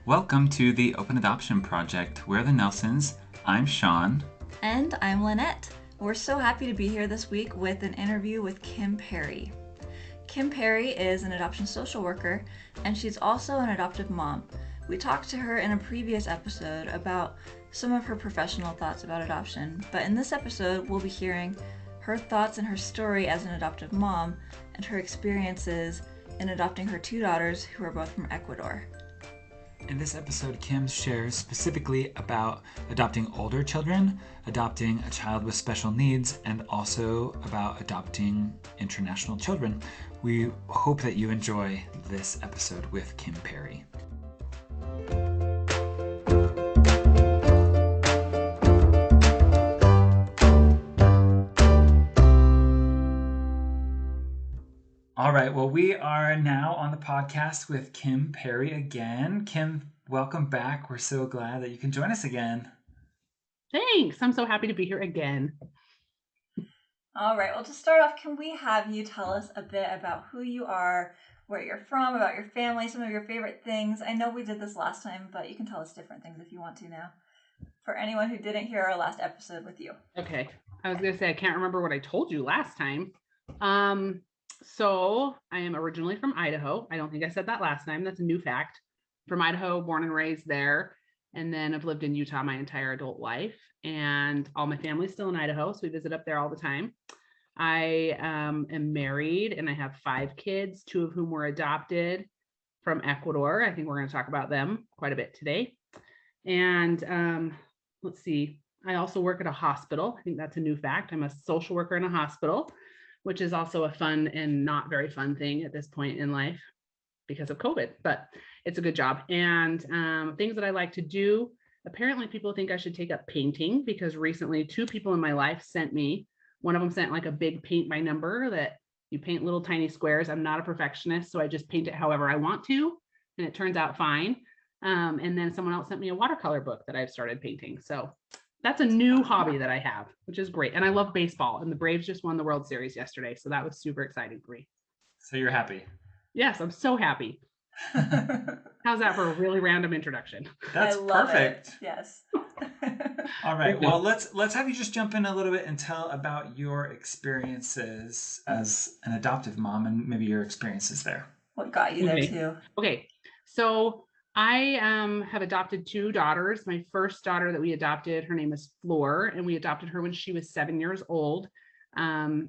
Welcome to the Open Adoption Project. We're the Nelsons. I'm Sean. And I'm Lynette. We're so happy to be here this week with an interview with Kim Perry. Kim Perry is an adoption social worker, and she's also an adoptive mom. We talked to her in a previous episode about some of her professional thoughts about adoption, but in this episode, we'll be hearing her thoughts and her story as an adoptive mom and her experiences in adopting her two daughters who are both from Ecuador. In this episode, Kim shares specifically about adopting older children, adopting a child with special needs, and also about adopting international children. We hope that you enjoy this episode with Kim Perry. All right, well, we are now on the podcast with Kim Perry again. Kim, welcome back. We're so glad that you can join us again. Thanks. I'm so happy to be here again. All right, well, to start off, can we have you tell us a bit about who you are, where you're from, about your family, some of your favorite things? I know we did this last time, but you can tell us different things if you want to now. For anyone who didn't hear our last episode with you. Okay. I was going to say, I can't remember what I told you last time. So I am originally from Idaho. I don't think I said that last time. That's a new fact. From Idaho, born and raised there. And then I've lived in Utah my entire adult life. And all my family's still in Idaho, so we visit up there all the time. I am married and I have 5 kids, 2 of whom were adopted from Ecuador. I think we're going to talk about them quite a bit today. And let's see. I also work at a hospital. I think that's a new fact. I'm a social worker in a hospital, which is also a fun and not very fun thing at this point in life because of COVID, but it's a good job. And things that I like to do, apparently people think I should take up painting because recently 2 people in my life sent me, one of them sent like a big paint by number that you paint little tiny squares. I'm not a perfectionist, so I just paint it however I want to, and it turns out fine. And then someone else sent me a watercolor book that I've started painting. So that's a new hobby that I have, which is great. And I love baseball, and the Braves just won the World Series yesterday. So that was super exciting for me. So you're happy? Yes, I'm so happy. How's that for a really random introduction? That's perfect. Yes. All right. Well, let's have you just jump in a little bit and tell about your experiences as an adoptive mom and maybe your experiences there. What got you there too? Okay. So I have adopted 2 daughters. My first daughter that we adopted, her name is Flor, and we adopted her when she was 7 years old from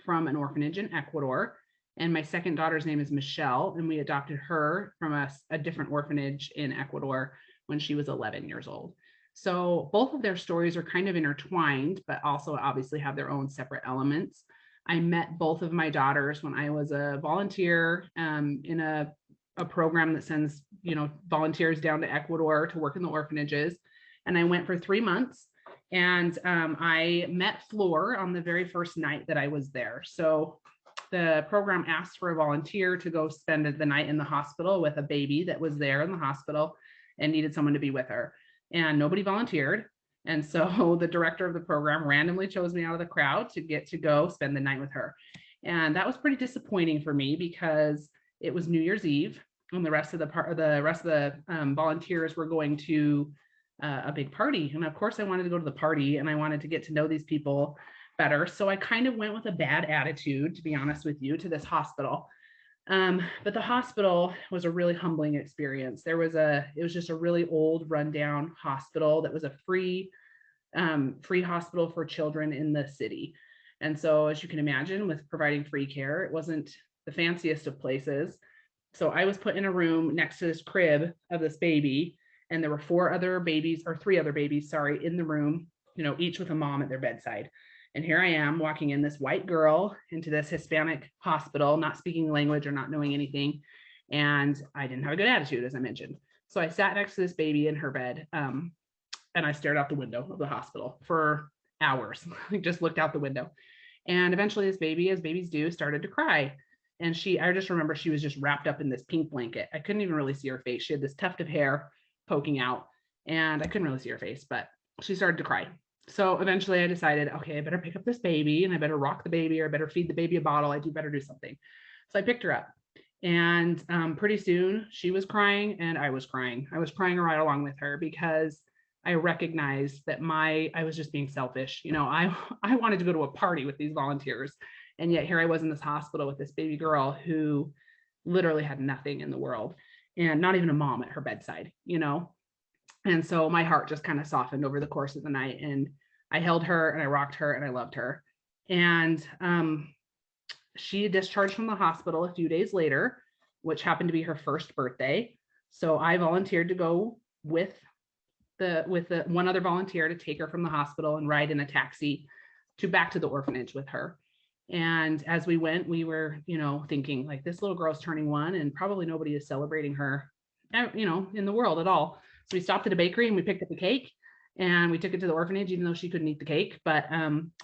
an orphanage in Ecuador. And my second daughter's name is Michelle, and we adopted her from a different orphanage in Ecuador when she was 11 years old. So both of their stories are kind of intertwined, but also obviously have their own separate elements. I met both of my daughters when I was a volunteer in a program that sends, volunteers down to Ecuador to work in the orphanages. And I went for 3 months, and I met Flor on the very first night that I was there. So the program asked for a volunteer to go spend the night in the hospital with a baby that was there in the hospital and needed someone to be with her. And nobody volunteered. And so the director of the program randomly chose me out of the crowd to get to go spend the night with her. And that was pretty disappointing for me because it was New Year's Eve, and the rest of the volunteers were going to a big party. And of course I wanted to go to the party and I wanted to get to know these people better. So I kind of went with a bad attitude, to be honest with you, to this hospital. But the hospital was a really humbling experience. It was just a really old rundown hospital that was a free hospital for children in the city. And so as you can imagine, with providing free care, it wasn't the fanciest of places. So I was put in a room next to this crib of this baby, and there were 3 other babies, in the room, each with a mom at their bedside. And here I am walking in, this white girl into this Hispanic hospital, not speaking the language or not knowing anything. And I didn't have a good attitude, as I mentioned. So I sat next to this baby in her bed, and I stared out the window of the hospital for hours. I just looked out the window. And eventually this baby, as babies do, started to cry. And I just remember she was just wrapped up in this pink blanket. I couldn't even really see her face. She had this tuft of hair poking out, and I couldn't really see her face, but she started to cry. So eventually I decided, okay, I better pick up this baby and I better rock the baby, or I better feed the baby a bottle. I do better do something. So I picked her up And pretty soon she was crying and I was crying. I was crying right along with her because I recognized that I was just being selfish. I wanted to go to a party with these volunteers. And yet here I was in this hospital with this baby girl who literally had nothing in the world and not even a mom at her bedside. And so my heart just kind of softened over the course of the night. And I held her and I rocked her and I loved her. And she discharged from the hospital a few days later, which happened to be her first birthday. So I volunteered to go with the one other volunteer to take her from the hospital and ride in a taxi back to the orphanage with her. And as we went, we were, thinking like, this little girl's turning 1 and probably nobody is celebrating her, in the world at all. So we stopped at a bakery and we picked up a cake and we took it to the orphanage, even though she couldn't eat the cake. But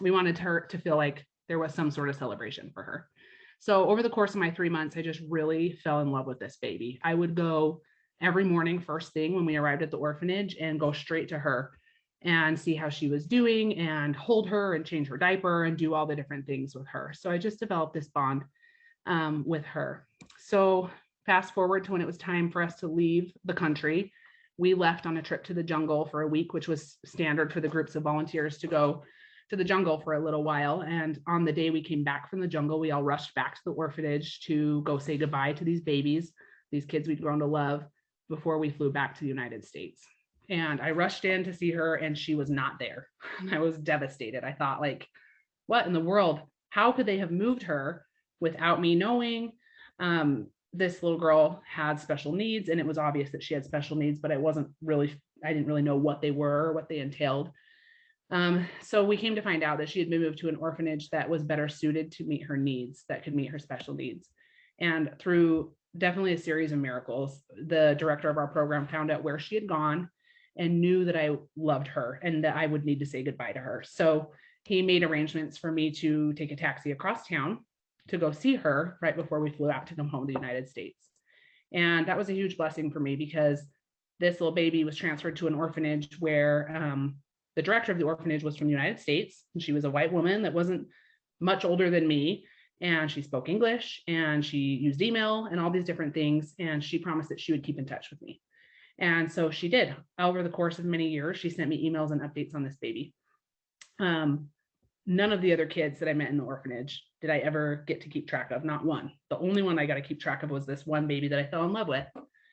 we wanted her to feel like there was some sort of celebration for her. So over the course of my 3 months, I just really fell in love with this baby. I would go every morning, first thing when we arrived at the orphanage, and go straight to her and see how she was doing and hold her and change her diaper and do all the different things with her. So I just developed this bond with her. So fast forward to when it was time for us to leave the country. We left on a trip to the jungle for a week, which was standard for the groups of volunteers to go to the jungle for a little while. And on the day we came back from the jungle, we all rushed back to the orphanage to go say goodbye to these babies, these kids we'd grown to love, before we flew back to the United States. And I rushed in to see her and she was not there. And I was devastated. I thought, like, what in the world? How could they have moved her without me knowing? This little girl had special needs, and it was obvious that she had special needs, but I didn't really know what they were or what they entailed. So we came to find out that she had been moved to an orphanage that was better suited to meet her needs, that could meet her special needs. And through definitely a series of miracles, the director of our program found out where she had gone and knew that I loved her and that I would need to say goodbye to her. So he made arrangements for me to take a taxi across town to go see her right before we flew out to come home to the United States. And that was a huge blessing for me because this little baby was transferred to an orphanage where the director of the orphanage was from the United States, and she was a white woman that wasn't much older than me. And she spoke English and she used email and all these different things. And she promised that she would keep in touch with me. And so she did. Over the course of many years, she sent me emails and updates on this baby. None of the other kids that I met in the orphanage did I ever get to keep track of, not one. The only one I got to keep track of was this one baby that I fell in love with.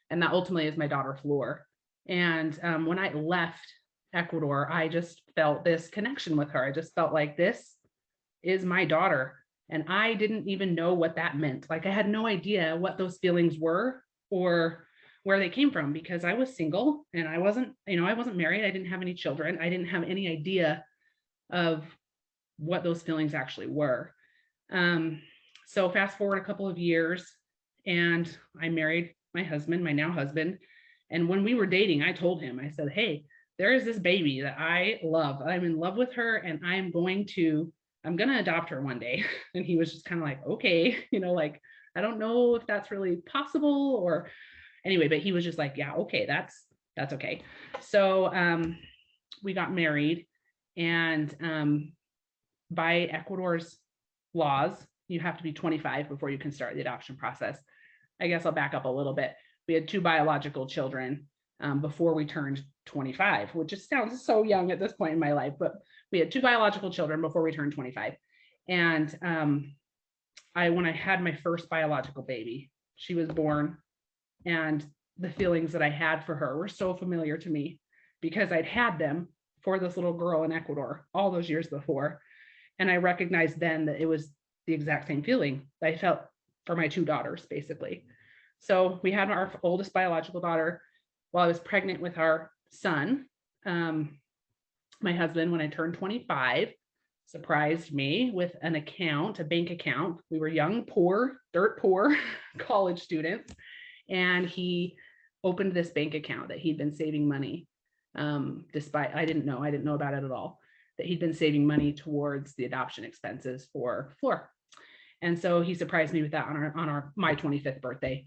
And that ultimately is my daughter, Flor. And when I left Ecuador, I just felt this connection with her. I just felt like this is my daughter. And I didn't even know what that meant. Like, I had no idea what those feelings were or where they came from, because I was single and I wasn't married. I didn't have any children. I didn't have any idea of what those feelings actually were. So fast forward a couple of years and I married my husband, my now husband. And when we were dating, I told him, I said, hey, there is this baby that I love. I'm in love with her and I'm going to adopt her one day. And he was just kind of like, okay, like, I don't know if that's really possible or anyway, but he was just like, yeah, okay, that's okay. So we got married, and by Ecuador's laws, you have to be 25 before you can start the adoption process. I guess I'll back up a little bit. We had 2 biological children before we turned 25, which just sounds so young at this point in my life, but we had 2 biological children before we turned 25. And when I had my first biological baby, she was born, and the feelings that I had for her were so familiar to me because I'd had them for this little girl in Ecuador all those years before. And I recognized then that it was the exact same feeling that I felt for my 2 daughters, basically. So we had our oldest biological daughter while I was pregnant with our son. My husband, when I turned 25, surprised me with a bank account. We were young, poor, dirt poor college students. And he opened this bank account that he'd been saving money, despite I didn't know about it at all, that he'd been saving money towards the adoption expenses for Flor. And so he surprised me with that on my 25th birthday.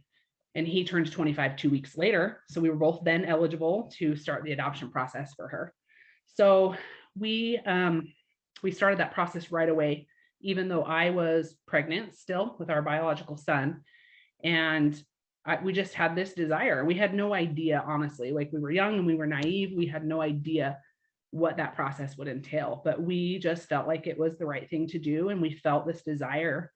And he turned 25 2 weeks later. So we were both then eligible to start the adoption process for her. So we started that process right away, even though I was pregnant still with our biological son. And we just had this desire. We had no idea, honestly, like we were young and we were naive. We had no idea what that process would entail, but we just felt like it was the right thing to do. And we felt this desire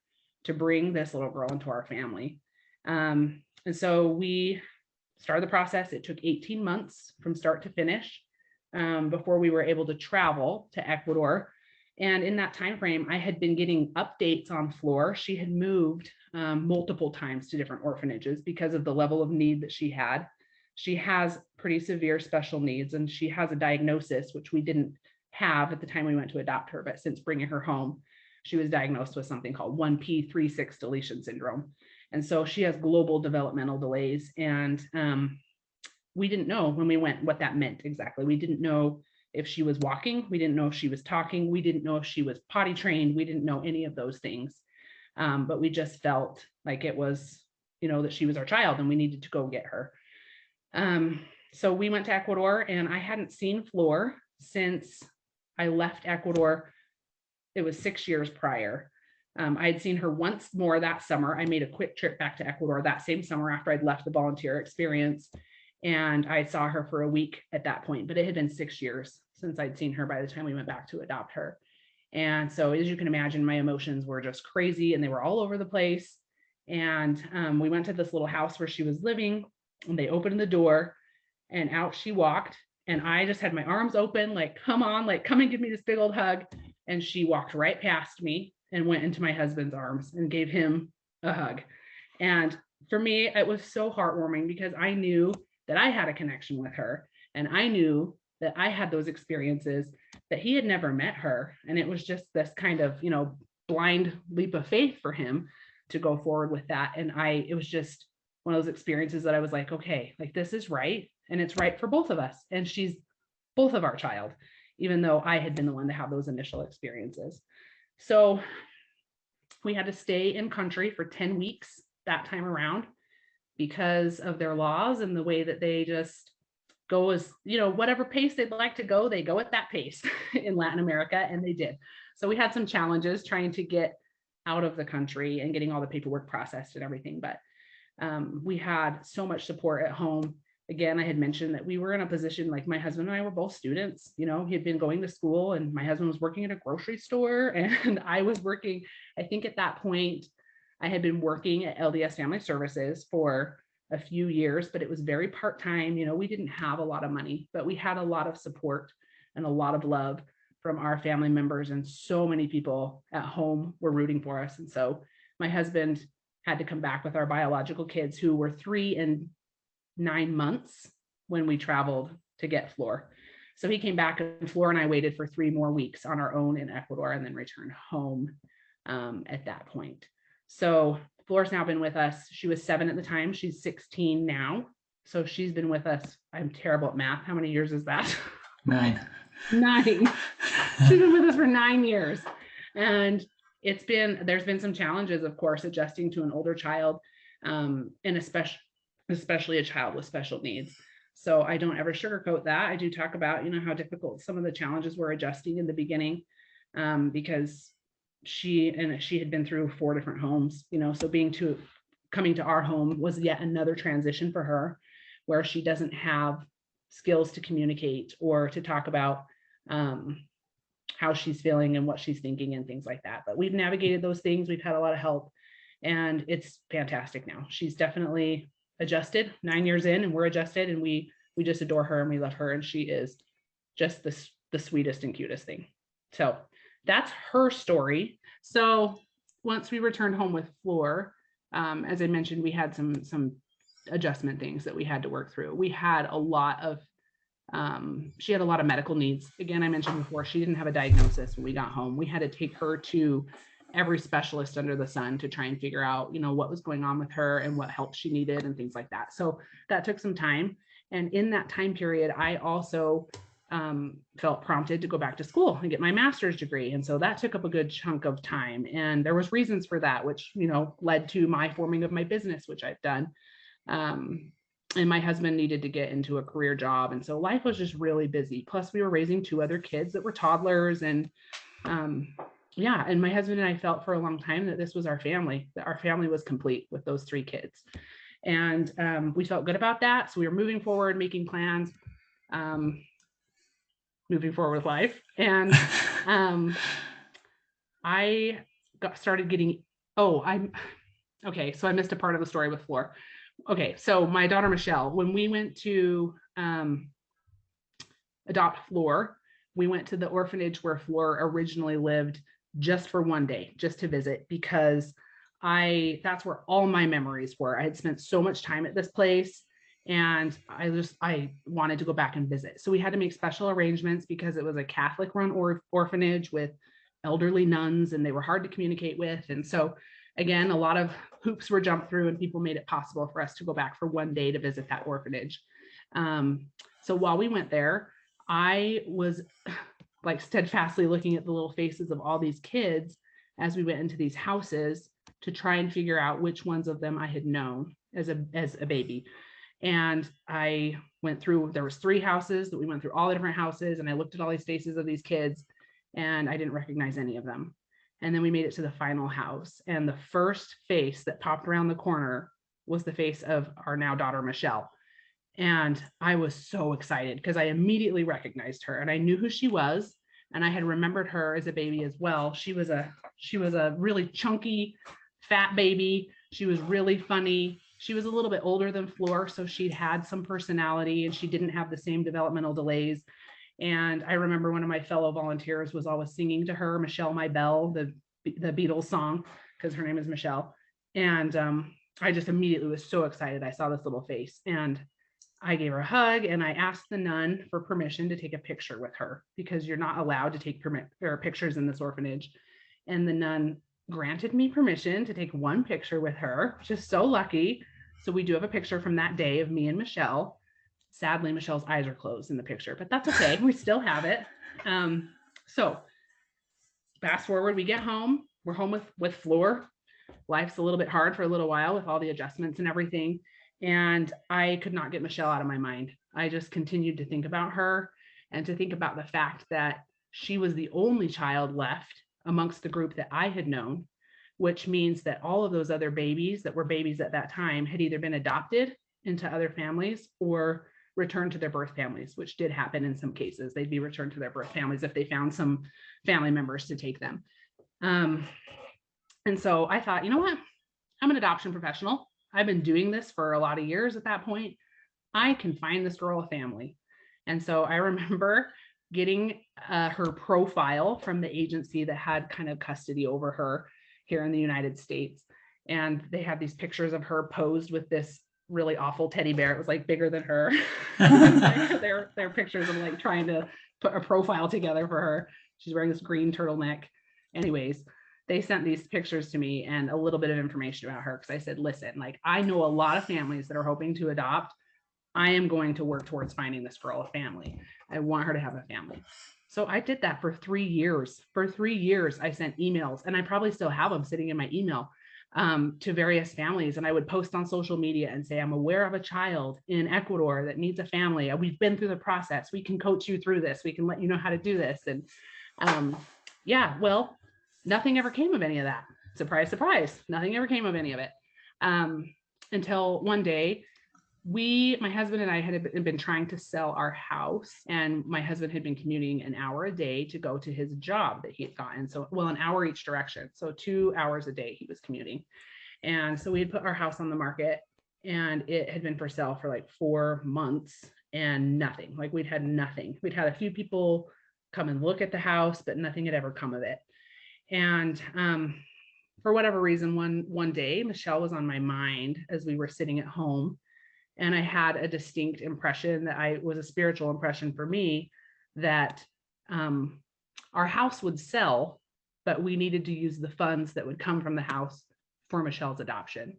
to bring this little girl into our family. And so we started the process. It took 18 months from start to finish before we were able to travel to Ecuador. And in that time frame, I had been getting updates on Flor. She had moved multiple times to different orphanages because of the level of need that she had. She has pretty severe special needs, and she has a diagnosis, which we didn't have at the time we went to adopt her, but since bringing her home, she was diagnosed with something called 1p36 deletion syndrome. And so she has global developmental delays. And we didn't know when we went what that meant exactly. We didn't know if she was walking. We didn't know if she was talking. We didn't know if she was potty trained. We didn't know any of those things. But we just felt like it was, that she was our child and we needed to go get her. So we went to Ecuador, and I hadn't seen Flor since I left Ecuador. It was 6 years prior. I had seen her once more that summer. I made a quick trip back to Ecuador that same summer after I'd left the volunteer experience. And I saw her for a week at that point, but it had been 6 years since I'd seen her by the time we went back to adopt her. And so, as you can imagine, my emotions were just crazy and they were all over the place. And we went to this little house where she was living, and they opened the door and out she walked. And I just had my arms open, like, come on, like, come and give me this big old hug. And she walked right past me and went into my husband's arms and gave him a hug. And for me, it was so heartwarming because I knew that I had a connection with her. And I knew that I had those experiences, that he had never met her. And it was just this kind of, blind leap of faith for him to go forward with that. And it was just one of those experiences that I was like, okay, like, this is right. And it's right for both of us. And she's both of our child, even though I had been the one to have those initial experiences. So we had to stay in country for 10 weeks that time around because of their laws and the way that they just go as, whatever pace they'd like to go, they go at that pace in Latin America. And they did. So we had some challenges trying to get out of the country and getting all the paperwork processed and everything. But we had so much support at home. Again, I had mentioned that we were in a position, like, my husband and I were both students. He had been going to school, and my husband was working at a grocery store, and I was working. I think at that point I had been working at LDS Family Services for a few years, but it was very part-time. We didn't have a lot of money, but we had a lot of support and a lot of love from our family members, and so many people at home were rooting for us. And so my husband had to come back with our biological kids, who were 3 and 9 months when we traveled to get Flor. So he came back, and Flor and I waited for 3 more weeks on our own in Ecuador, and then returned home at that point. So Flor's now been with us. She was 7 at the time. She's 16 now. So she's been with us. I'm terrible at math. How many years is that? 9. 9. She's been with us for 9 years. And there's been some challenges, of course, adjusting to an older child, and especially a child with special needs. So I don't ever sugarcoat that. I do talk about, how difficult some of the challenges were adjusting in the beginning, because she had been through 4 different homes, so coming to our home was yet another transition for her, where she doesn't have skills to communicate or to talk about how she's feeling and what she's thinking and things like that. But we've navigated those things. We've had a lot of help, and it's fantastic now. She's definitely adjusted 9 years in, and we're adjusted, and we just adore her and we love her. And she is just the sweetest and cutest thing. So that's her story. So once we returned home with Flor, as I mentioned, we had some adjustment things that we had to work through. We had a lot of she had a lot of medical needs. Again, I mentioned before, she didn't have a diagnosis when we got home. We had to take her to every specialist under the sun to try and figure out, what was going on with her and what help she needed and things like that. So that took some time. And in that time period, I also felt prompted to go back to school and get my master's degree. And so that took up a good chunk of time. And there was reasons for that, which, led to my forming of my business, which I've done. And my husband needed to get into a career job. And so life was just really busy. Plus we were raising 2 other kids that were toddlers, and yeah, and my husband and I felt for a long time that this was our family, that our family was complete with those 3 kids. And we felt good about that. So we were moving forward, making plans, moving forward with life. And I started getting, okay, so I missed a part of the story with Flor. Okay, so my daughter Michelle, when we went to adopt Flor, we went to the orphanage where Flor originally lived just for one day, just to visit, because that's where all my memories were. I had spent so much time at this place, and I wanted to go back and visit. So we had to make special arrangements because it was a Catholic run orphanage with elderly nuns, and they were hard to communicate with. And so again, a lot of hoops were jumped through, and people made it possible for us to go back for one day to visit that orphanage. So while we went there, I was like steadfastly looking at the little faces of all these kids as we went into these houses to try and figure out which ones of them I had known as a baby. And I went through, there was 3 houses that we went through, all the different houses, and I looked at all these faces of these kids, and I didn't recognize any of them. And then we made it to the final house, and the first face that popped around the corner was the face of our now daughter Michelle. And I was so excited because I immediately recognized her, and I knew who she was, and I had remembered her as a baby as well. She was a really chunky, fat baby. She was really funny. She was a little bit older than Flor, so she'd had some personality, and she didn't have the same developmental delays. And I remember one of my fellow volunteers was always singing to her, Michelle My Belle, the Beatles song, because her name is Michelle. And I just immediately was so excited. I saw this little face, and I gave her a hug, and I asked the nun for permission to take a picture with her, because you're not allowed to take pictures in this orphanage. And the nun granted me permission to take one picture with her, which is so lucky. So we do have a picture from that day of me and Michelle. Sadly, Michelle's eyes are closed in the picture, but that's okay. We still have it. So fast forward, we get home. We're home with Flor. Life's a little bit hard for a little while with all the adjustments and everything. And I could not get Michelle out of my mind. I just continued to think about her, and to think about the fact that she was the only child left amongst the group that I had known, which means that all of those other babies that were babies at that time had either been adopted into other families or returned to their birth families, which did happen in some cases. They'd be returned to their birth families if they found some family members to take them. And so I thought, you know what? I'm an adoption professional. I've been doing this for a lot of years at that point. I can find this girl a family. And so I remember getting her profile from the agency that had kind of custody over her here in the United States. And they had these pictures of her posed with this really awful teddy bear. It was like bigger than her. They're pictures of like trying to put a profile together for her. She's wearing this green turtleneck. Anyways, they sent these pictures to me and a little bit of information about her, because I said, listen, like, I know a lot of families that are hoping to adopt. I am going to work towards finding this girl a family. I want her to have a family. So I did that for 3 years. For 3 years, I sent emails, and I probably still have them sitting in my email, to various families. And I would post on social media and say, I'm aware of a child in Ecuador that needs a family. We've been through the process. We can coach you through this. We can let you know how to do this. And well, nothing ever came of any of that. Surprise, surprise. Nothing ever came of any of it. Until one day, my husband and I had been trying to sell our house, and my husband had been commuting an hour a day to go to his job that he had gotten. So, well, an hour each direction. So 2 hours a day he was commuting. And so we had put our house on the market, and it had been for sale for like 4 months, and nothing. Like, we'd had nothing. We'd had a few people come and look at the house, but nothing had ever come of it. And for whatever reason, one day, Michelle was on my mind as we were sitting at home. And I had a distinct impression that was a spiritual impression for me, that our house would sell, but we needed to use the funds that would come from the house for Michelle's adoption.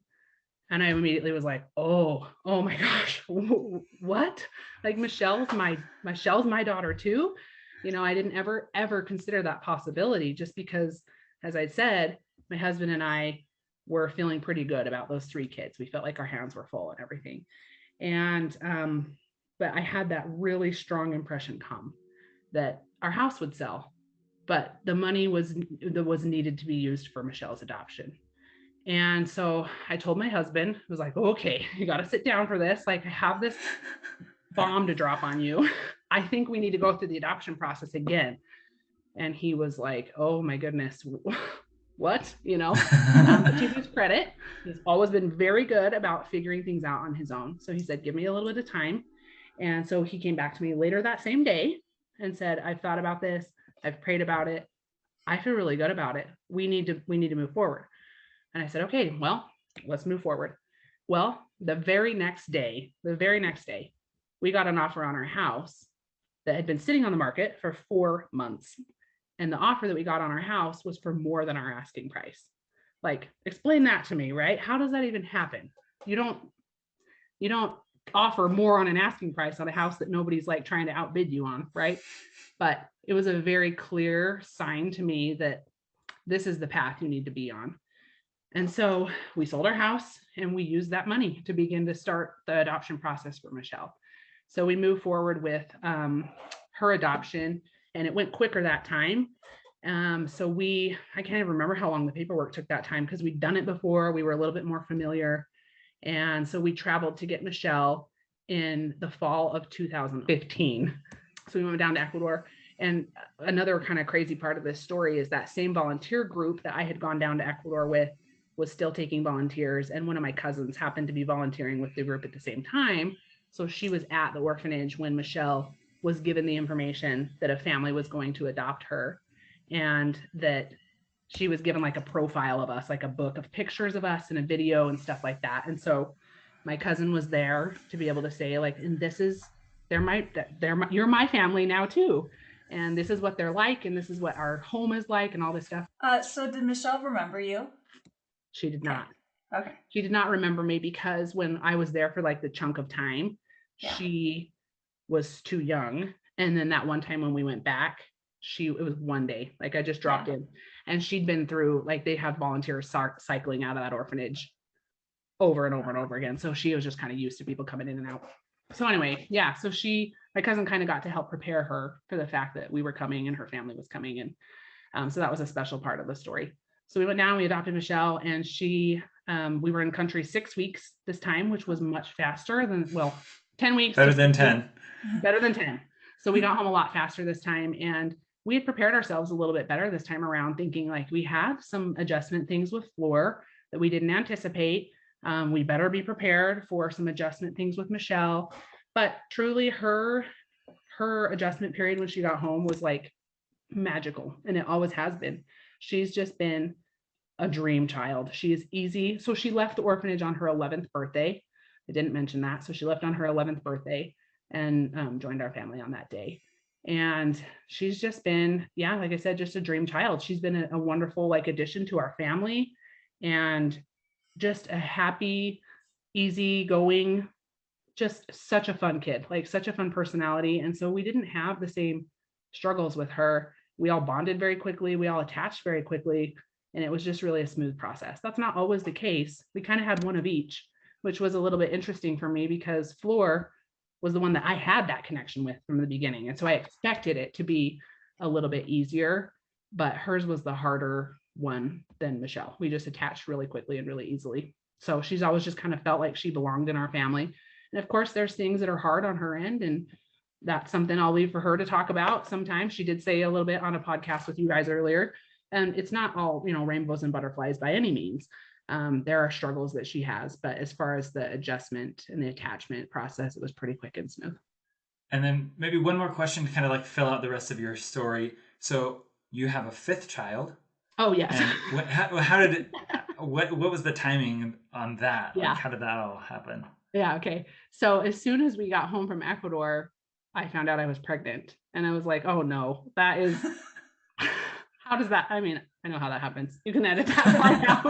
And I immediately was like, oh my gosh, what? Like, Michelle's my daughter too. You know, I didn't ever consider that possibility, just because, as I said, my husband and I were feeling pretty good about those 3 kids. We felt like our hands were full and everything. And, but I had that really strong impression come that our house would sell, but the money was needed to be used for Michelle's adoption. And so I told my husband, I was like, okay, you got to sit down for this. Like, I have this bomb to drop on you. I think we need to go through the adoption process again. And he was like, oh my goodness, what? But to his credit, he's always been very good about figuring things out on his own. So he said, give me a little bit of time. And so he came back to me later that same day and said, I've thought about this. I've prayed about it. I feel really good about it. We need to move forward. And I said, okay, well, let's move forward. Well, the very next day, we got an offer on our house that had been sitting on the market for 4 months. And the offer that we got on our house was for more than our asking price. Like, explain that to me, right? How does that even happen? You don't offer more on an asking price on a house that nobody's like trying to outbid you on, right? But it was a very clear sign to me that this is the path you need to be on. And so we sold our house and we used that money to begin to start the adoption process for Michelle. So we moved forward with her adoption, and it went quicker that time. So I can't even remember how long the paperwork took that time because we'd done it before. We were a little bit more familiar. And so we traveled to get Michelle in the fall of 2015. So we went down to Ecuador. And another kind of crazy part of this story is that same volunteer group that I had gone down to Ecuador with was still taking volunteers. And one of my cousins happened to be volunteering with the group at the same time. So she was at the orphanage when Michelle was given the information that a family was going to adopt her, and that she was given like a profile of us, like a book of pictures of us and a video and stuff like that. And so my cousin was there to be able to say, like, and you're my family now too. And this is what they're like, and this is what our home is like, and all this stuff. So did Michelle remember you? She did not. Okay. She did not remember me because when I was there for like the chunk of time, she was too young. And then that one time when we went back, it was one day, like I just dropped in, and she'd been through, like, they have volunteers cycling out of that orphanage over and over and over again. So she was just kind of used to people coming in and out. So anyway, so my cousin kind of got to help prepare her for the fact that we were coming and her family was coming. And so that was a special part of the story. So we went down, we adopted Michelle, and we were in country 6 weeks this time, which was much faster than, 10 weeks. Better than 10. Better than 10. So we got home a lot faster this time, and we had prepared ourselves a little bit better this time around, thinking like we had some adjustment things with Fleur that we didn't anticipate. We better be prepared for some adjustment things with Michelle. But truly her adjustment period when she got home was like magical, and it always has been. She's just been a dream child. She is easy. So she left the orphanage on her 11th birthday. I didn't mention that. So she left on her 11th birthday and joined our family on that day. And she's just been, like I said, just a dream child. She's been a wonderful like addition to our family, and just a happy, easygoing, just such a fun kid, like such a fun personality. And so we didn't have the same struggles with her. We all bonded very quickly. We all attached very quickly. And it was just really a smooth process. That's not always the case. We kind of had one of each, which was a little bit interesting for me because Fleur was the one that I had that connection with from the beginning. And so I expected it to be a little bit easier, but hers was the harder one than Michelle. We just attached really quickly and really easily. So she's always just kind of felt like she belonged in our family. And of course, there's things that are hard on her end, and that's something I'll leave for her to talk about sometime. She did say a little bit on a podcast with you guys earlier, and it's not all, rainbows and butterflies by any means. There are struggles that she has, but as far as the adjustment and the attachment process, it was pretty quick and smooth. And then maybe one more question to kind of like fill out the rest of your story. So you have a 5th child. Oh, yes. And how did it, what was the timing on that? Yeah. Like, how did that all happen? Yeah. Okay. So as soon as we got home from Ecuador, I found out I was pregnant, and I was like, oh no, that is, how does that, I mean, I know how that happens. You can edit that part out.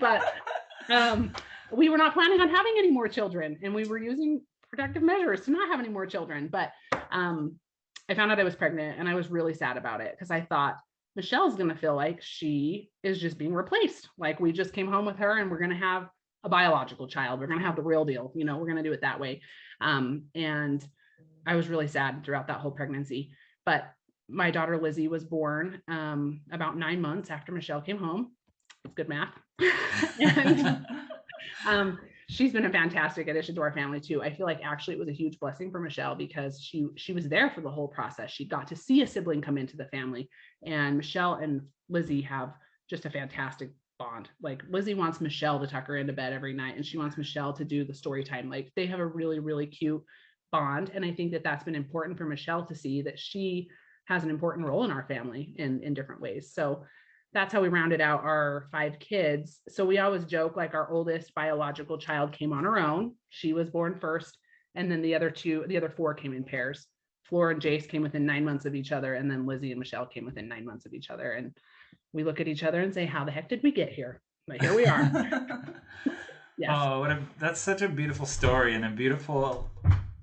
But we were not planning on having any more children, and we were using protective measures to not have any more children. But I found out I was pregnant, and I was really sad about it because I thought Michelle's going to feel like she is just being replaced. Like, we just came home with her and we're going to have a biological child. We're going to have the real deal. We're going to do it that way. And I was really sad throughout that whole pregnancy. But my daughter Lizzie was born about 9 months after Michelle came home. It's good math. And she's been a fantastic addition to our family too. I feel like actually it was a huge blessing for Michelle because she was there for the whole process. She got to see a sibling come into the family, and Michelle and Lizzie have just a fantastic bond. Like Lizzie wants Michelle to tuck her into bed every night, and she wants Michelle to do the story time. Like they have a really, really cute bond. And I think that that's been important for Michelle to see that she has an important role in our family in different ways. So that's how we rounded out our 5 kids. So we always joke like our oldest biological child came on her own. She was born first. And then the other 4 came in pairs. Flora and Jace came within 9 months of each other. And then Lizzie and Michelle came within 9 months of each other. And we look at each other and say, how the heck did we get here? But here we are. Yes. Oh, that's such a beautiful story and a beautiful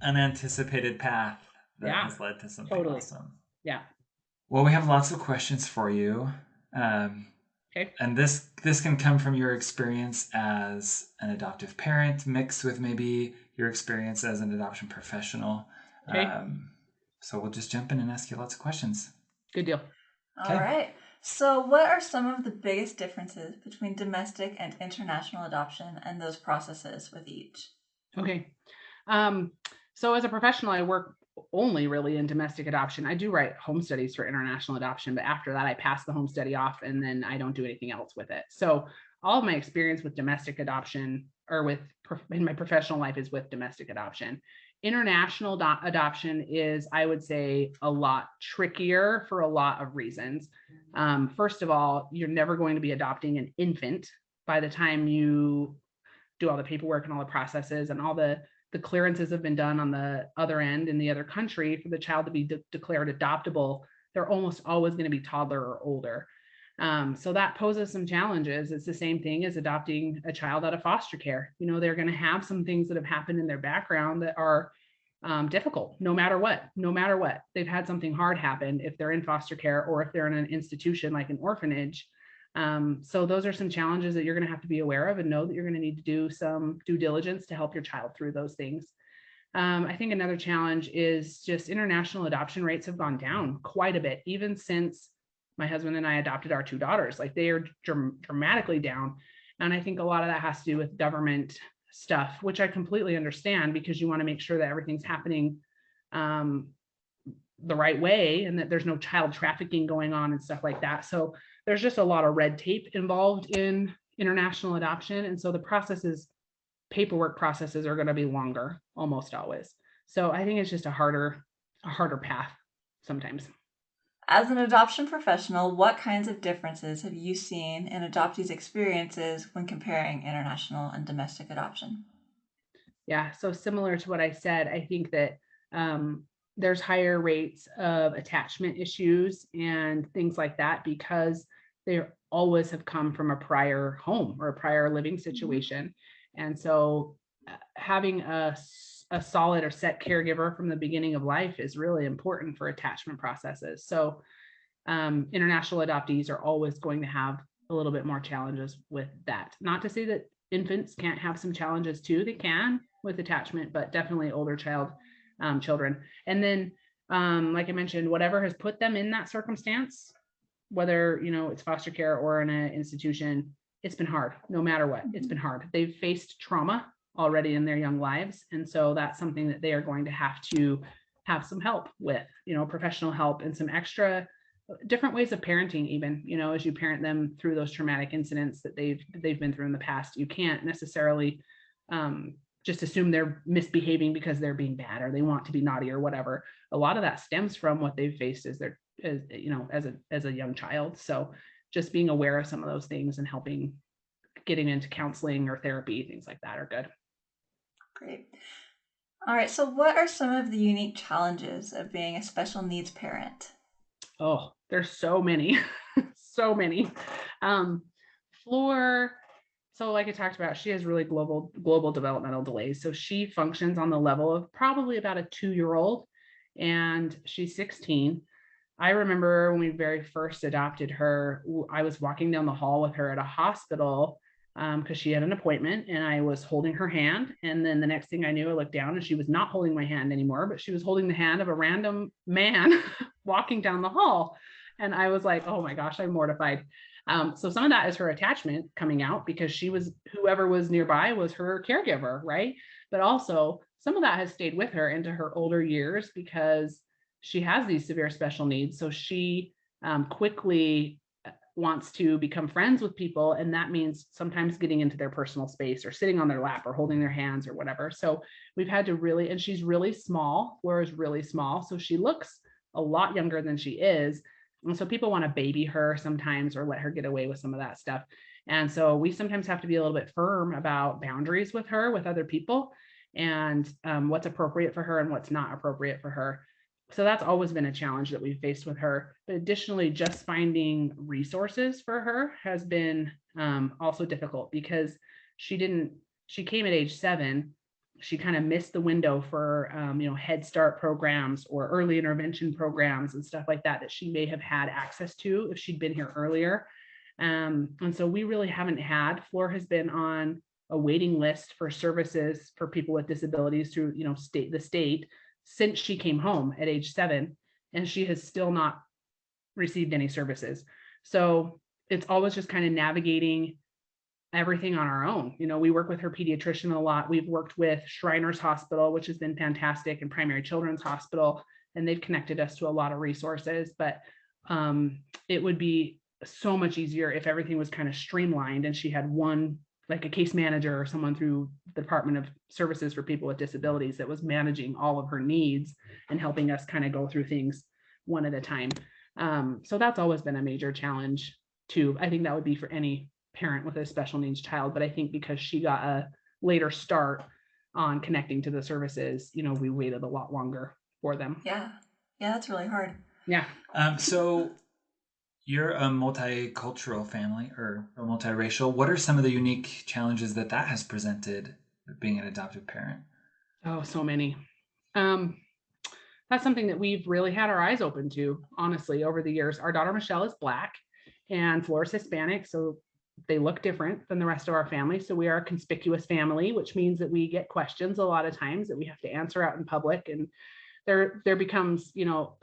unanticipated path that has led to something awesome. Yeah. Well, we have lots of questions for you. Okay. And this can come from your experience as an adoptive parent mixed with maybe your experience as an adoption professional. Okay. So we'll just jump in and ask you lots of questions. Good deal. Okay. All right. So what are some of the biggest differences between domestic and international adoption and those processes with each? Okay. So as a professional, I work only really in domestic adoption. I do write home studies for international adoption, but after that I pass the home study off and then I don't do anything else with it. So all of my experience with domestic adoption or in my professional life is with domestic adoption. International adoption is, I would say, a lot trickier for a lot of reasons. First of all, you're never going to be adopting an infant by the time you do all the paperwork and all the processes and all the clearances have been done on the other end in the other country for the child to be declared adoptable. They're almost always going to be toddler or older. So that poses some challenges. It's the same thing as adopting a child out of foster care. You know, they're going to have some things that have happened in their background that are difficult, no matter what. They've had something hard happen if they're in foster care or if they're in an institution like an orphanage. So those are some challenges that you're going to have to be aware of and know that you're going to need to do some due diligence to help your child through those things. I think another challenge is just international adoption rates have gone down quite a bit, even since my husband and I adopted our 2 daughters. Like they are dramatically down. And I think a lot of that has to do with government stuff, which I completely understand because you want to make sure that everything's happening the right way and that there's no child trafficking going on and stuff like that. So there's just a lot of red tape involved in international adoption. And so the paperwork processes are going to be longer almost always. So I think it's just a harder path sometimes. As an adoption professional, what kinds of differences have you seen in adoptees' experiences when comparing international and domestic adoption? Yeah, so similar to what I said, I think that there's higher rates of attachment issues and things like that because they always have come from a prior home or a prior living situation. And so having a solid or set caregiver from the beginning of life is really important for attachment processes. So international adoptees are always going to have a little bit more challenges with that. Not to say that infants can't have some challenges too. They can with attachment, but definitely older children. And then, like I mentioned, whatever has put them in that circumstance, whether, you know, it's foster care or in an institution, it's been hard, no matter what. It's been hard. They've faced trauma already in their young lives. And so that's something that they are going to have some help with, you know, professional help and some extra different ways of parenting, even, you know, as you parent them through those traumatic incidents that they've been through in the past. You can't necessarily just assume they're misbehaving because they're being bad or they want to be naughty or whatever. A lot of that stems from what they've faced as a young child. So just being aware of some of those things and getting into counseling or therapy, things like that are good. Great. All right. So what are some of the unique challenges of being a special needs parent? Oh, there's so many, so many. Flor, so like I talked about, she has really global developmental delays. So she functions on the level of probably about a 2-year-old, and she's 16. I remember when we very first adopted her, I was walking down the hall with her at a hospital because she had an appointment, and I was holding her hand. And then the next thing I knew, I looked down and she was not holding my hand anymore, but she was holding the hand of a random man walking down the hall. And I was like, oh my gosh, I'm mortified. So some of that is her attachment coming out, because whoever was nearby was her caregiver, right? But also some of that has stayed with her into her older years, because she has these severe special needs. So she quickly wants to become friends with people, and that means sometimes getting into their personal space or sitting on their lap or holding their hands or whatever. So we've had to really, and she's really small. Laura's really small, so she looks a lot younger than she is, and so people want to baby her sometimes or let her get away with some of that stuff. And so we sometimes have to be a little bit firm about boundaries with her, with other people, and what's appropriate for her and what's not appropriate for her. So that's always been a challenge that we've faced with her. But additionally, just finding resources for her has been also difficult, because she came at age 7. She kind of missed the window for Head Start programs or early intervention programs and stuff like that she may have had access to if she'd been here earlier. And so we really haven't had. Flor has been on a waiting list for services for people with disabilities through the state since she came home at age 7, and she has still not received any services. So it's always just kind of navigating everything on our own. We work with her pediatrician a lot. We've worked with Shriners Hospital, which has been fantastic, and Primary Children's Hospital, and they've connected us to a lot of resources. But it would be so much easier if everything was kind of streamlined and she had one, like a case manager or someone through the Department of Services for People with Disabilities that was managing all of her needs and helping us kind of go through things one at a time. So that's always been a major challenge too. I think that would be for any parent with a special needs child, but I think because she got a later start on connecting to the services, we waited a lot longer for them. Yeah, that's really hard. Yeah. So you're a multicultural family, or a multiracial. What are some of the unique challenges that has presented with being an adoptive parent? Oh, so many. That's something that we've really had our eyes open to, honestly, over the years. Our daughter Michelle is Black and Flor's Hispanic, so they look different than the rest of our family. So we are a conspicuous family, which means that we get questions a lot of times that we have to answer out in public. And there becomes,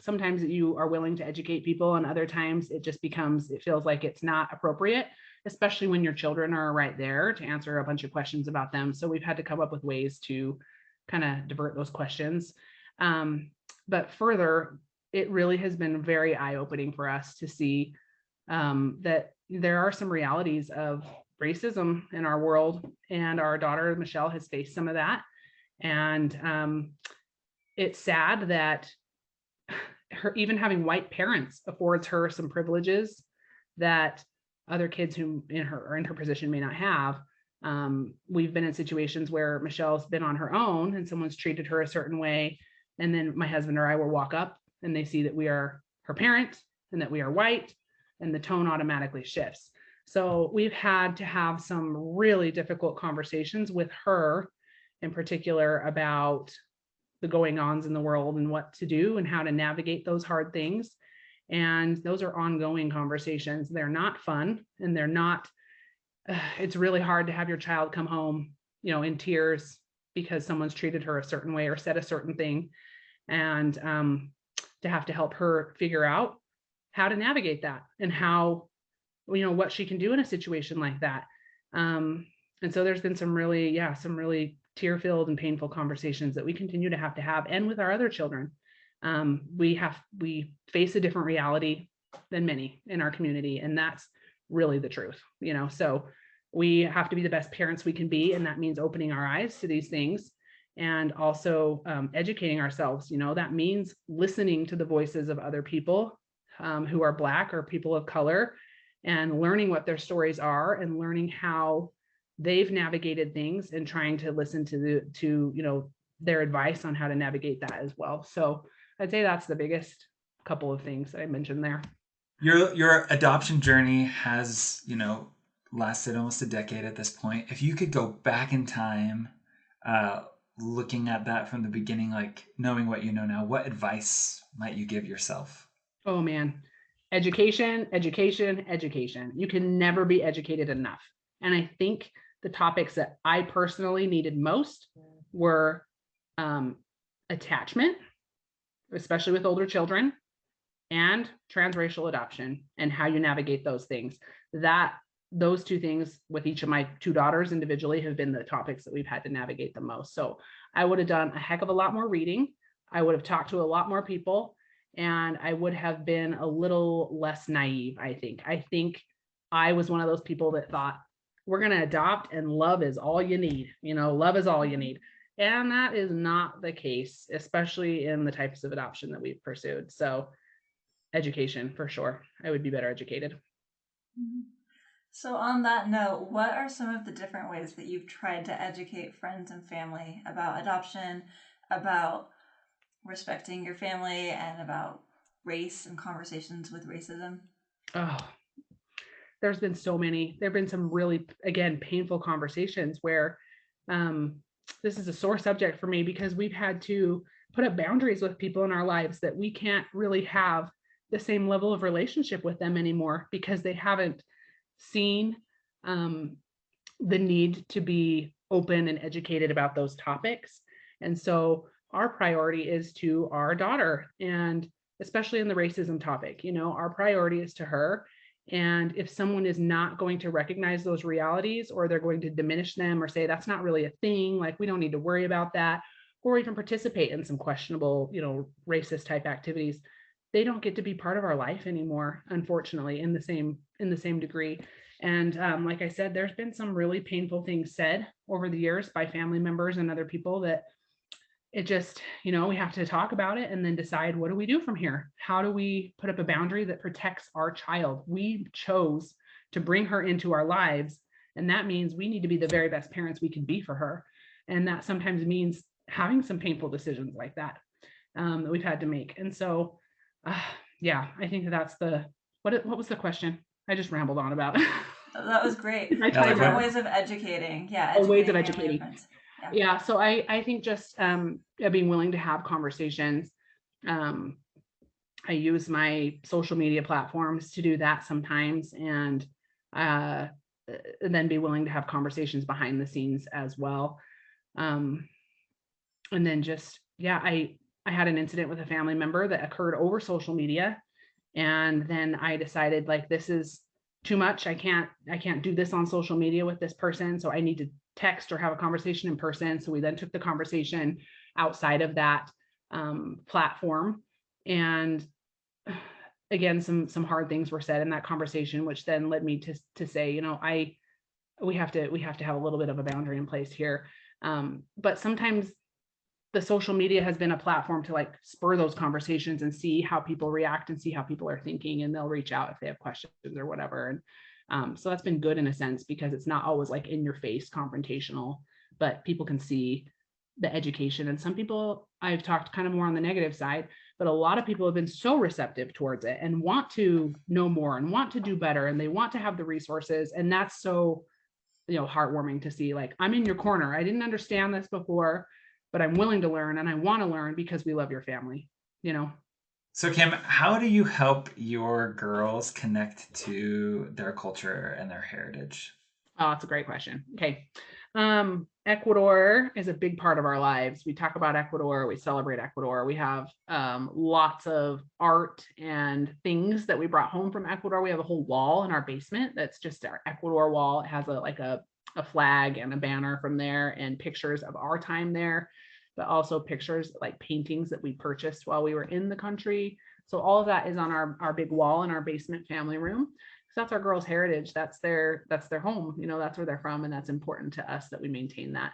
sometimes you are willing to educate people, and other times it feels like it's not appropriate, especially when your children are right there to answer a bunch of questions about them. So we've had to come up with ways to kind of divert those questions. But further, it really has been very eye-opening for us to see that there are some realities of racism in our world, and our daughter Michelle has faced some of that. And it's sad that her even having white parents affords her some privileges that other kids who in her position may not have. We've been in situations where Michelle's been on her own and someone's treated her a certain way, and then my husband or I will walk up and they see that we are her parent and that we are white, and the tone automatically shifts. So we've had to have some really difficult conversations with her in particular about the going-ons in the world and what to do and how to navigate those hard things. And those are ongoing conversations. They're not fun, and it's really hard to have your child come home, in tears because someone's treated her a certain way or said a certain thing, and to have to help her figure out how to navigate that and how, what she can do in a situation like that. And so there's been some really tear-filled and painful conversations that we continue to have, and with our other children. We face a different reality than many in our community, and that's really the truth, so we have to be the best parents we can be, and that means opening our eyes to these things and also educating ourselves. That means listening to the voices of other people who are Black or people of color, and learning what their stories are and learning how they've navigated things, and trying to listen to their advice on how to navigate that as well. So I'd say that's the biggest couple of things that I mentioned there. Your adoption journey has, lasted almost a decade at this point. If you could go back in time, looking at that from the beginning, like knowing what you know now, what advice might you give yourself? Oh man, education. You can never be educated enough. And I think the topics that I personally needed most were attachment, especially with older children, and transracial adoption and how you navigate those things. Those two things with each of my two daughters individually have been the topics that we've had to navigate the most. So I would have done a heck of a lot more reading. I would have talked to a lot more people, and I would have been a little less naive, I think. I think I was one of those people that thought, we're going to adopt and love is all you need. Love is all you need. And that is not the case, especially in the types of adoption that we've pursued. So education, for sure. I would be better educated. So on that note, what are some of the different ways that you've tried to educate friends and family about adoption, about respecting your family, and about race and conversations with racism? Oh, there's been so many. There have been some really, again, painful conversations where this is a sore subject for me, because we've had to put up boundaries with people in our lives that we can't really have the same level of relationship with them anymore, because they haven't seen the need to be open and educated about those topics. And so our priority is to our daughter, and especially in the racism topic, our priority is to her. And if someone is not going to recognize those realities, or they're going to diminish them or say that's not really a thing, like we don't need to worry about that, or even participate in some questionable, racist type activities, they don't get to be part of our life anymore, unfortunately, in the same degree. And like I said, there's been some really painful things said over the years by family members and other people that it just, we have to talk about it and then decide, what do we do from here? How do we put up a boundary that protects our child? We chose to bring her into our lives, and that means we need to be the very best parents we can be for her. And that sometimes means having some painful decisions like that that we've had to make. And so yeah, I think that's what was the question? I just rambled on about it. That was great. Different ways of educating. Yeah. Ways of educating. Yeah. So I think just being willing to have conversations. I use my social media platforms to do that sometimes, and then be willing to have conversations behind the scenes as well. And then just, I had an incident with a family member that occurred over social media. And then I decided, like, this is too much. I can't do this on social media with this person. So I need to text or have a conversation in person. So we then took the conversation outside of that platform. And again, some hard things were said in that conversation, which then led me to say, we have to have a little bit of a boundary in place here. But sometimes the social media has been a platform to like spur those conversations and see how people react and see how people are thinking, and they'll reach out if they have questions or whatever. And so that's been good in a sense, because it's not always like in your face confrontational, but people can see the education. And some people, I've talked kind of more on the negative side, but a lot of people have been so receptive towards it and want to know more and want to do better, and they want to have the resources. And that's so, heartwarming to see, like, I'm in your corner. I didn't understand this before, but I'm willing to learn, and I want to learn because we love your family, So Kim, how do you help your girls connect to their culture and their heritage? Oh, that's a great question. Okay. Ecuador is a big part of our lives. We talk about Ecuador, we celebrate Ecuador. We have lots of art and things that we brought home from Ecuador. We have a whole wall in our basement that's just our Ecuador wall. It has a flag and a banner from there, and pictures of our time there, but also pictures like paintings that we purchased while we were in the country. So all of that is on our big wall in our basement family room. So that's our girls' heritage. That's their home. That's where they're from, and that's important to us that we maintain that.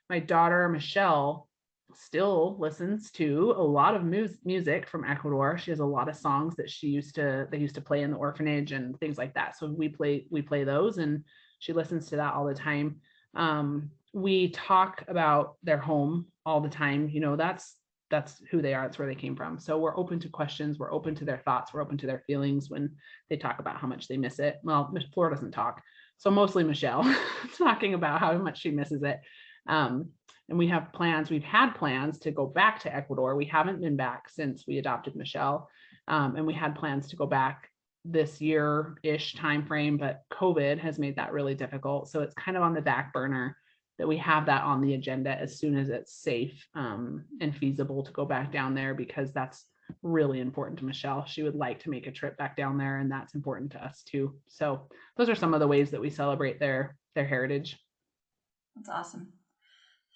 My daughter Michelle still listens to a lot of music from Ecuador. She has a lot of songs that they used to play in the orphanage and things like that. So we play those, and she listens to that all the time. We talk about their home all the time. That's who they are. That's where they came from. So we're open to questions. We're open to their thoughts. We're open to their feelings when they talk about how much they miss it. Well, Flora doesn't talk. So mostly Michelle talking about how much she misses it. And we have plans. We've had plans to go back to Ecuador. We haven't been back since we adopted Michelle. And we had plans to go back this year-ish timeframe, but COVID has made that really difficult. So it's kind of on the back burner that we have that on the agenda as soon as it's safe and feasible to go back down there, because that's really important to Michelle. She would like to make a trip back down there, and that's important to us too. So those are some of the ways that we celebrate their heritage. That's awesome.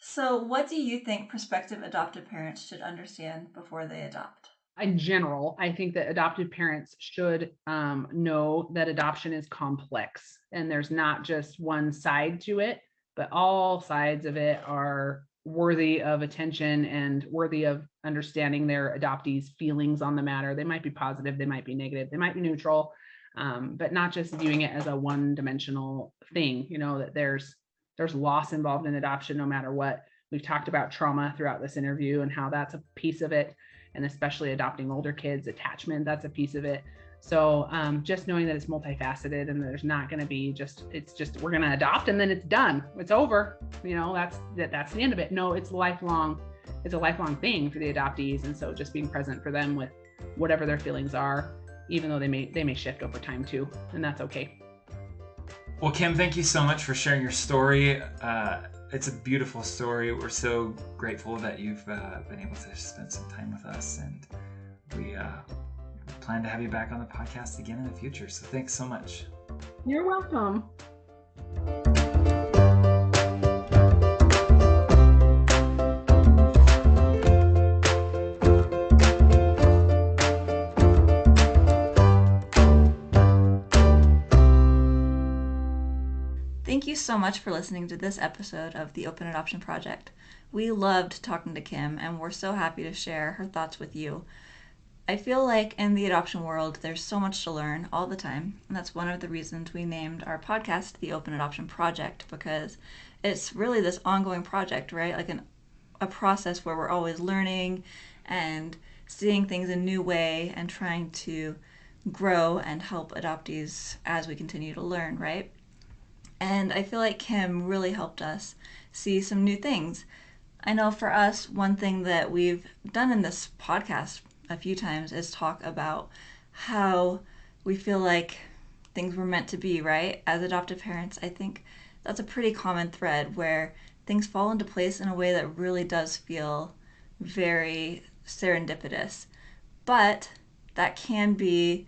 So what do you think prospective adoptive parents should understand before they adopt? In general, I think that adoptive parents should know that adoption is complex and there's not just one side to it, but all sides of it are worthy of attention and worthy of understanding their adoptees' feelings on the matter. They might be positive, they might be negative, they might be neutral, but not just viewing it as a one-dimensional thing. You know, that there's loss involved in adoption no matter what. We've talked about trauma throughout this interview and how that's a piece of it, and especially adopting older kids, attachment, that's a piece of it. So just knowing that it's multifaceted and there's not going to be it's just we're going to adopt and then it's done, it's over, you know, that's the end of it. No, it's lifelong. It's a lifelong thing for the adoptees, and so just being present for them with whatever their feelings are, even though they may shift over time too, and that's okay. Well, Kim, thank you so much for sharing your story. It's a beautiful story. We're so grateful that you've been able to spend some time with us, and we plan to have you back on the podcast again in the future. So thanks so much. You're welcome. Thank you so much for listening to this episode of the Open Adoption Project. We loved talking to Kim, and we're so happy to share her thoughts with you. I feel like in the adoption world, there's so much to learn all the time, and that's one of the reasons we named our podcast the Open Adoption Project, because it's really this ongoing project, right? Like a process where we're always learning and seeing things a new way and trying to grow and help adoptees as we continue to learn, right? And I feel like Kim really helped us see some new things. I know for us, one thing that we've done in this podcast a few times is talk about how we feel like things were meant to be, right? As adoptive parents, I think that's a pretty common thread where things fall into place in a way that really does feel very serendipitous. But that can be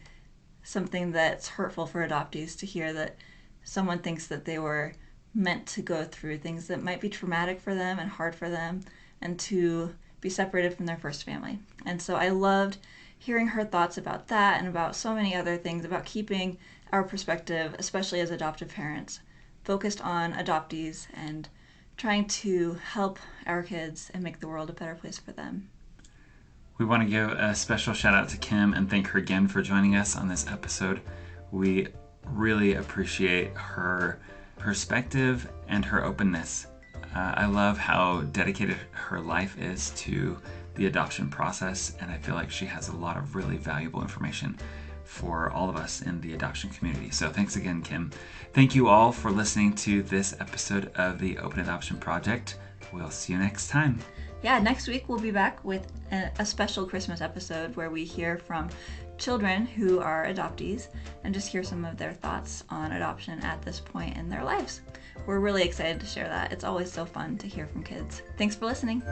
something that's hurtful for adoptees to hear, that someone thinks that they were meant to go through things that might be traumatic for them and hard for them, and to be separated from their first family. And so I loved hearing her thoughts about that and about so many other things, about keeping our perspective, especially as adoptive parents, focused on adoptees and trying to help our kids and make the world a better place for them. We want to give a special shout out to Kim and thank her again for joining us on this episode. We really appreciate her perspective and her openness. I love how dedicated her life is to the adoption process, and I feel like she has a lot of really valuable information for all of us in the adoption community. So thanks again, Kim. Thank you all for listening to this episode of the Open Adoption Project. We'll see you next time. Yeah, next week we'll be back with a special Christmas episode where we hear from children who are adoptees and just hear some of their thoughts on adoption at this point in their lives. We're really excited to share that. It's always so fun to hear from kids. Thanks for listening.